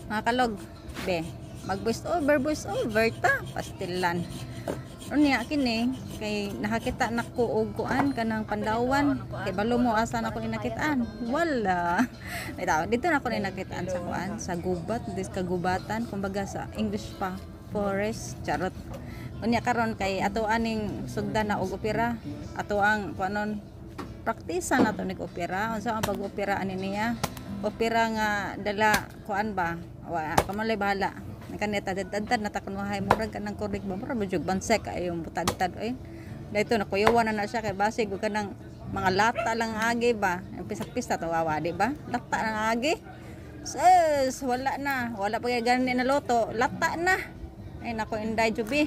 Mga kalog, be, mag voice over ta, pastilan. Unya kini kay nakakita nako og kuan kanang Pandawan kay balo mo asa nako inakitaan. Wala. Dito nako inakitaan sa kuan sa gubat, dis kagubatan kumbaga sa English pa, forest, charot. Unya karon kay ato aning sugdan na og opera, ato ang kuanon praktisa nato nig opera. Unsa ang pag-opera ani niya? Opera nga dala kuan ba? Wa kamalay bahala. Kaneta dadad na takunuhay murag kanang korek ba murag jug bansek ay yung butad-tad oy. Dito nakuyawan na siya kay basig ug kanang mga lata lang agi ba. Pisak-pista to wawa di ba? Lata lang agi. Sus, wala na. Wala pa kay gani na loto. Lata na. Ay nako inday jubi.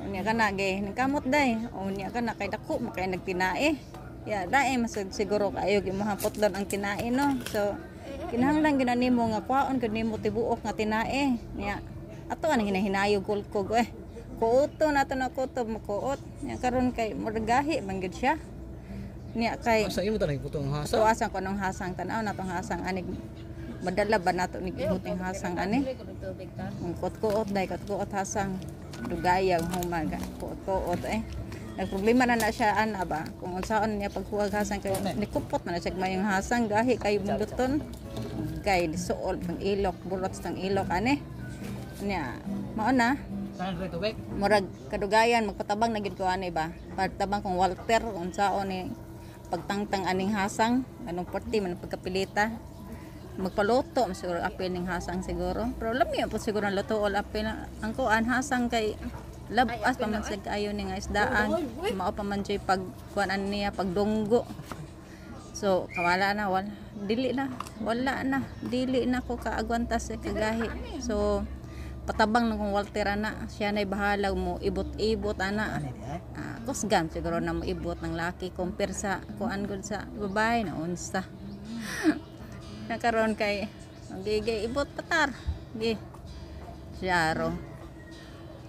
Unya kana ge ningkamot day. Unya kana kay dako makay nagtinae. Ya dae masud siguro kayo gimuhang putlon ang tinae no. So kinahanglan gyud nimo nga kwaon gyud nimo tibuok nga tinae niya ato ani hinahinayog kulkog kuoto nato na kutob makuot niya karon kay muragahi man gyud siya niya kay sa imo tanay putong hasang tuwasan ko nung hasang tanaw natong hasang anig madala ba nato ni ibuting hasang ani kuot day kuot hasang dugayang humaga kuot nagproblema na siya ana ba kung unsaon niya paghuwag hasang kay nikupot na siya mayong hasang gahi kay bunduton kay suol pang ilok burot sang ilok ani niya mao na murag kadugayan magpatabang na gid ko ani ba patabang kung Walter unsaon ni pagtangtang aning hasang anong porti man pagkapilita magpaluto siguro apil ning hasang siguro pero lami po siguro ang lutool apil ang kuan hasang kay labas pa man sig kayo ni nga isdaan mao pa man jay pag kuanan niya pagdunggo so kawala na wala dili na ko kaagwantas sa kagahi so patabang nang kung Walter ana siya nay bahala mo ibot-ibot ana kusgan siguro na mo ibot ng laki compare sa kuan gud sa babae na unsa nakaron kay gigay ibot patar gi syaro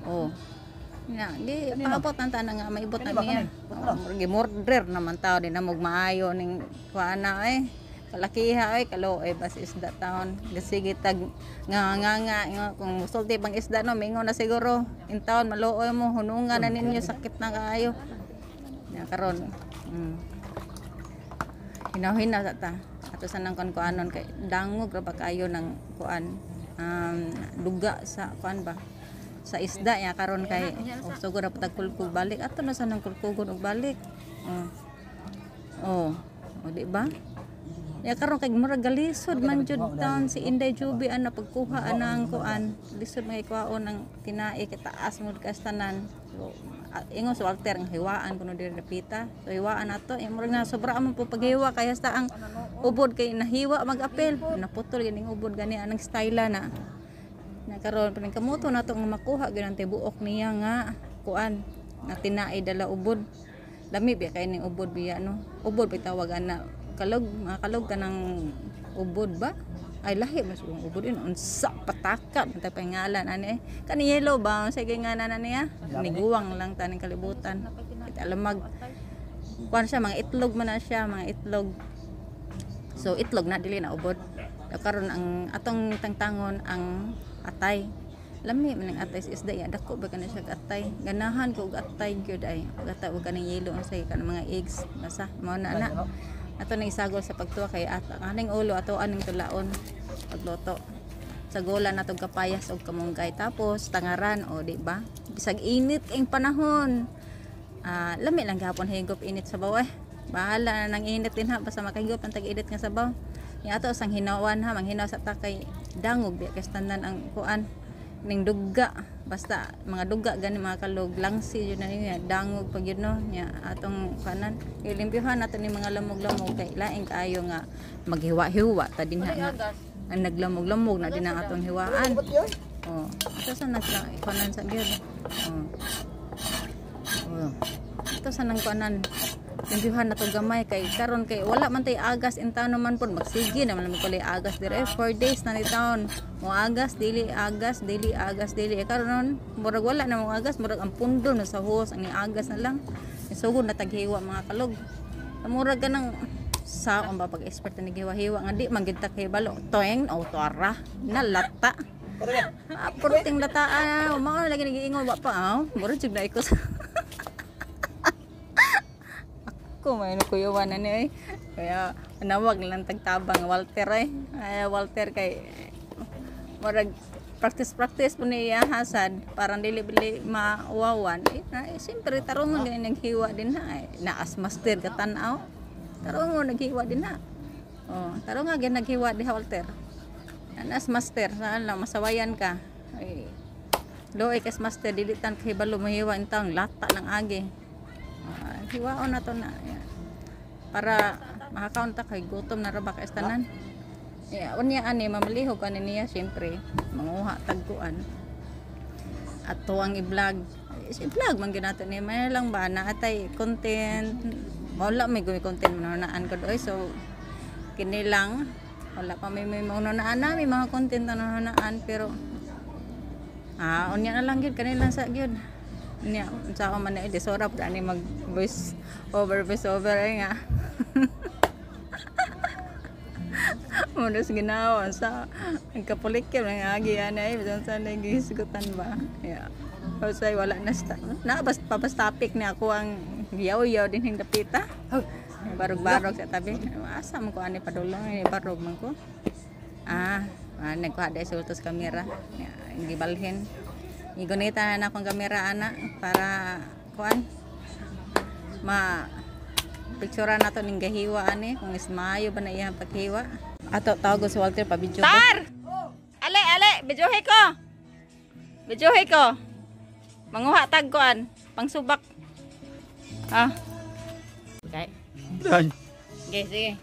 oh ya di paabot ang tanan nga maibot na niya gimorder naman tao din na magmaayo ning kuana kalakiha kalo bas isda taon gasige tag nga kung sulti bang isda no mingon na siguro in taon maluoy mo hunungan na ninyo sakit na kaayo ya karon hinaw-hinaw ta ato sa nang kuanon kay dangog ra ba kayo ng kuan duga sa kuan ba sa isda ya karon kay sugod ra patag kulkog balik ato na sa nang kulkugon og balik di ba ya karon kay murag galisod man jud taon si Inday Juby ana pagkuha ana ang kuan lisod may kwaon ang tinae kay taas mo kastanan so ingon si Walter ang hiwaan kuno diri napita so hiwaan nato murag na sobra man po paghiwa kay hasta ang ubod kay nahiwa mag-apil naputol gining ubod gani anang style na karon paning kamuto nato nga makuha gyud ang tibuok niya nga kuan nga tinae dala ubod lami biya kay ning ubod biya no ubod bitawag ana kalog mga kalog kanang ubod ba ay lahi mas ubod in unsa patakat ta pangalan ani kani yellow ba sige nga na niya niguwang lang taning kalibutan kita lamag kuan siya mga itlog man na siya mga itlog so itlog na dili na ubod karon ang atong tangtangon ang atay lami man ang atay sa isda ya dako ba kana siya atay ganahan ko og atay gyud ay pagata og kanang yelo ang say kanang mga eggs basta mao na ato ning isagol sa pagtuwa kay aning ulo ato aning tulaon pagluto sa gola nato kapayas og kamunggay tapos tangaran di ba bisag init ing panahon lami lang gapon higop init sa baw bahala na nang init din ha basta makahigop ang tag-init nga sabaw yung ato sang hinawan ha manghinaw sa takay dangog biya kay tanan ang kuan ning dugga basta mga dugga gani mga kalog langsi yun na niya dangog pag yun no nya atong kanan ilimpyuhan nato ni mga lamog-lamog kay laing kaayo nga maghiwa-hiwa ta dinha nga ang naglamog-lamog na din ang atong hiwaan ito sa nagkanan sa gyud ito sa nang kanan limpihan na to gamay kay karon kay wala man tay agas in town naman pud magsige naman mi kulay agas dire 4 days na ni town mo agas dili karon murag wala na mo agas murag ang pundo na sa hos ang agas na lang sugod na taghiwa mga kalog murag kanang Sa ang pag-expert na giwa-hiwa nga di man gid ta kay balo. Toeng o tuara nalata. Puruting lata mao lagi nagiingon wa pa mura jud na ikos. Ako may kuyawan na ni kaya nawag lang tagtabang Walter Walter kay murag practice po niya hasad parang dili-bili mawawan siyempre tarungon din naghiwa din naas master katanaw tarungon naghiwa din tarungon gyud naghiwa di Walter naas master saan lang masawayan ka loy kas master dili tan kay balo mahiwa intang lata lang agi hiwaon na to na para makakaon ta kay gutom na ra ba ka istanan. Unya ani mamalihog ani niya siyempre manguha tagkuan at tuwang i-vlog i-vlog man ginato ni may lang ba na atay content wala may content manunaan ko doy so kini lang wala pa may manunaan na may mga content na manunaan pero unya na lang gyud kanila sa gyud nya unsa man na disora pud ani mag voice over nga Mudas ginawa sa nagkapulikim ng agi anay bisan sa nagisgutan ba say wala na bas topic ni ako ang giyaw-yaw din hing dapita barog-barog sa tabi asa man ko ani padulong barog man ko nagkuha dai sultos kamera hindi balhin igunita na akong kamera ana para kuan picture na to ning gahiwa ani kung ismayo ba na iyang paghiwa ato tawag si Walter pa video Tar! Ale videohe ko manguha tag kuan pangsubak okay dan sige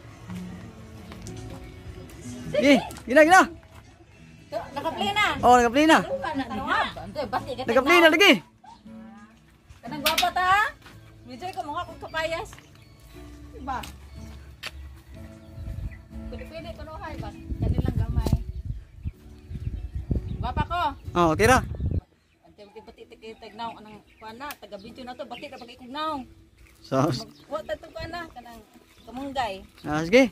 gina nakaplay na nakaplay na lagi kanang gwapa ta video ko mga kung kapayas ba pili ko no hay ba kanilang gamay bapa ko okay ra ante bati tignaw anang kuana taga video na to bati ra pagikugnaw so wa ta to kuana kanang kamunggay sige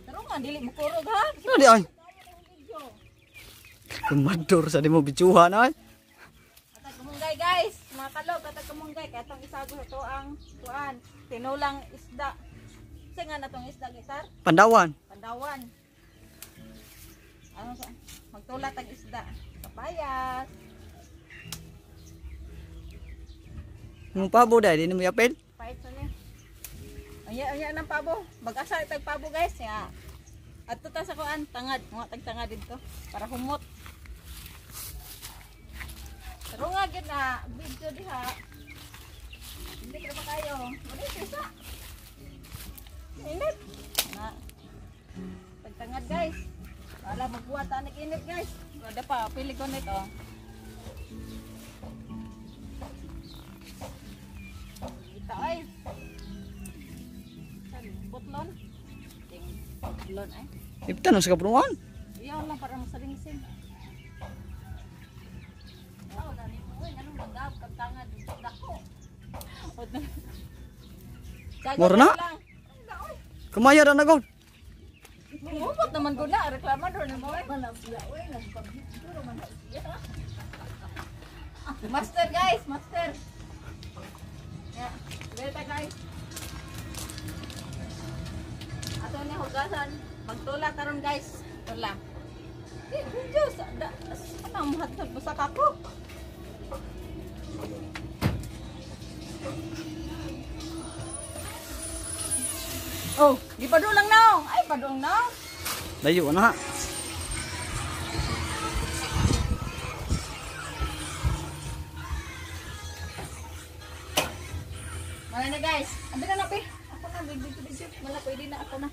pero nga dili mo kurog ha di ay kumador sa di mo bicuhan ay kamunggay guys mga kalog katag kamunggay kaya itong isago ito ang kuan tinulang isda kasi nga na itong isda gitar Pandawan ano sa magtulat ang isda kapayas yung pabo dahil di na mo yapin pahit sa niya anya ng pabo mag-asa itag pabo guys at ito sa kuan tangad mga tagtangad dito para humot pero nga gid na video diha hindi ka pa kayo wala isa init na tagtangad guys wala magbuhat anik init guys wala pa pili ko nito kita ay putlon putlon ay iptan sa kapunuan iyaw lang para masalingsin Morna? Kumaya na nagod. Mumot naman ko na, reklama doon mo. Master guys, master. Ya, beta guys. Ato ni hugasan, magtula taron guys. Tula. Diyos, ano mo hatod mo sa kako? Oh, di padulang na. Ay, padulang na. Layo na ha. Mana na guys. Abi na pe. Ako na big. Wala pwede na ako na.